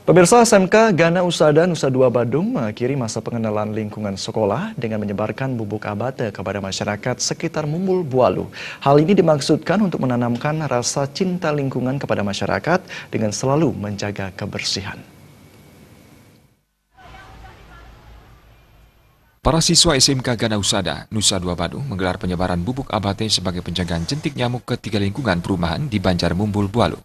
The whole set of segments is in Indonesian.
Pemirsa, SMK Gana Husada Nusa Dua Badung mengakhiri masa pengenalan lingkungan sekolah dengan menyebarkan bubuk abate kepada masyarakat sekitar Mumbul Bualu. Hal ini dimaksudkan untuk menanamkan rasa cinta lingkungan kepada masyarakat dengan selalu menjaga kebersihan. Para siswa SMK Gana Husada Nusa Dua Badung menggelar penyebaran bubuk abate sebagai pencegahan jentik nyamuk ke 3 lingkungan perumahan di Banjar Mumbul Bualu.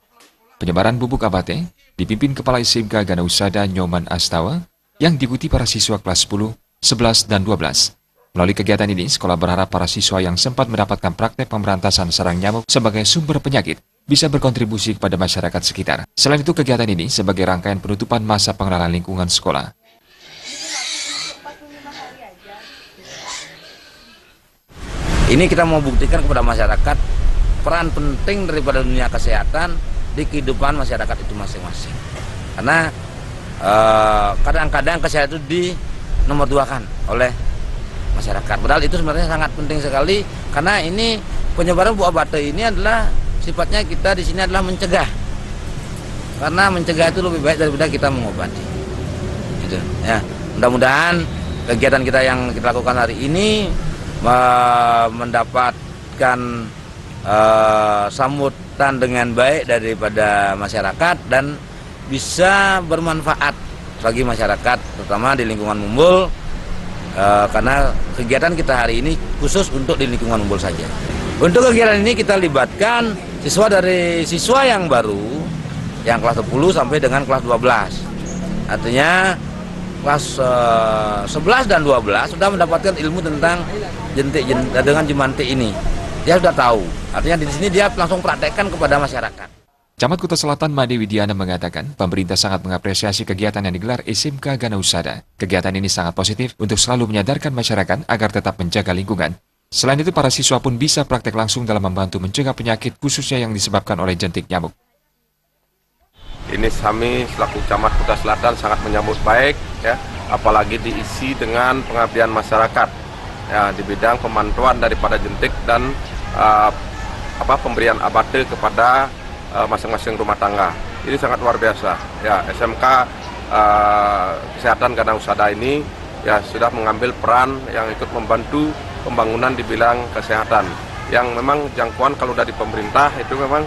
Penyebaran bubuk abate dipimpin Kepala SMK Gana Husada Nyoman Astawa yang diikuti para siswa kelas 10, 11, dan 12. Melalui kegiatan ini, sekolah berharap para siswa yang sempat mendapatkan praktek pemberantasan sarang nyamuk sebagai sumber penyakit bisa berkontribusi kepada masyarakat sekitar. Selain itu, kegiatan ini sebagai rangkaian penutupan masa pengenalan lingkungan sekolah. Ini kita mau buktikan kepada masyarakat peran penting daripada dunia kesehatan di kehidupan masyarakat itu masing-masing. Karena kadang-kadang kesehatan itu dinomorduakan oleh masyarakat. Padahal itu sebenarnya sangat penting sekali karena ini penyebaran buah abate ini adalah sifatnya kita di sini adalah mencegah. Karena mencegah itu lebih baik daripada kita mengobati. Gitu. Ya, mudah-mudahan kegiatan kita yang kita lakukan hari ini mendapatkan sambutan dengan baik daripada masyarakat dan bisa bermanfaat bagi masyarakat terutama di lingkungan Mumbul karena kegiatan kita hari ini khusus untuk di lingkungan Mumbul saja. Untuk kegiatan ini kita libatkan siswa yang baru yang kelas 10 sampai dengan kelas 12. Artinya kelas 11 dan 12 sudah mendapatkan ilmu tentang jentik dengan jemantik ini. Dia sudah tahu. Artinya di sini dia langsung praktekkan kepada masyarakat. Camat Kuta Selatan Made Widiana mengatakan, pemerintah sangat mengapresiasi kegiatan yang digelar SMK Gana Husada. Kegiatan ini sangat positif untuk selalu menyadarkan masyarakat agar tetap menjaga lingkungan. Selain itu, para siswa pun bisa praktek langsung dalam membantu mencegah penyakit khususnya yang disebabkan oleh jentik nyamuk. Ini kami selaku Camat Kuta Selatan sangat menyambut baik, ya, apalagi diisi dengan pengabdian masyarakat, ya, di bidang pemantauan daripada jentik dan pemberian abate kepada masing-masing rumah tangga. Ini sangat luar biasa. Ya, SMK Kesehatan Gana Husada ini ya sudah mengambil peran yang ikut membantu pembangunan di bidang kesehatan. Yang memang jangkauan kalau dari pemerintah itu memang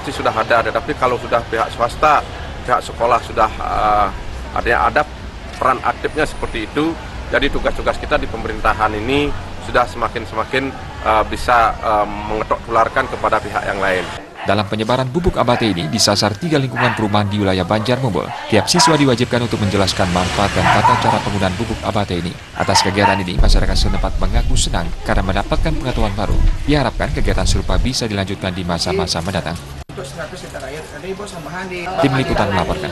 sih sudah ada, tetapi kalau sudah pihak swasta, pihak sekolah sudah ada peran aktifnya seperti itu, jadi tugas-tugas kita di pemerintahan ini sudah semakin bisa mengetok tularkan kepada pihak yang lain. Dalam penyebaran bubuk abate ini disasar 3 lingkungan perumahan di wilayah Banjar Mumbul. Tiap siswa diwajibkan untuk menjelaskan manfaat dan tata cara penggunaan bubuk abate ini. Atas kegiatan ini, masyarakat setempat mengaku senang karena mendapatkan pengetahuan baru. Diharapkan kegiatan serupa bisa dilanjutkan di masa-masa mendatang. Tim Liputan melaporkan.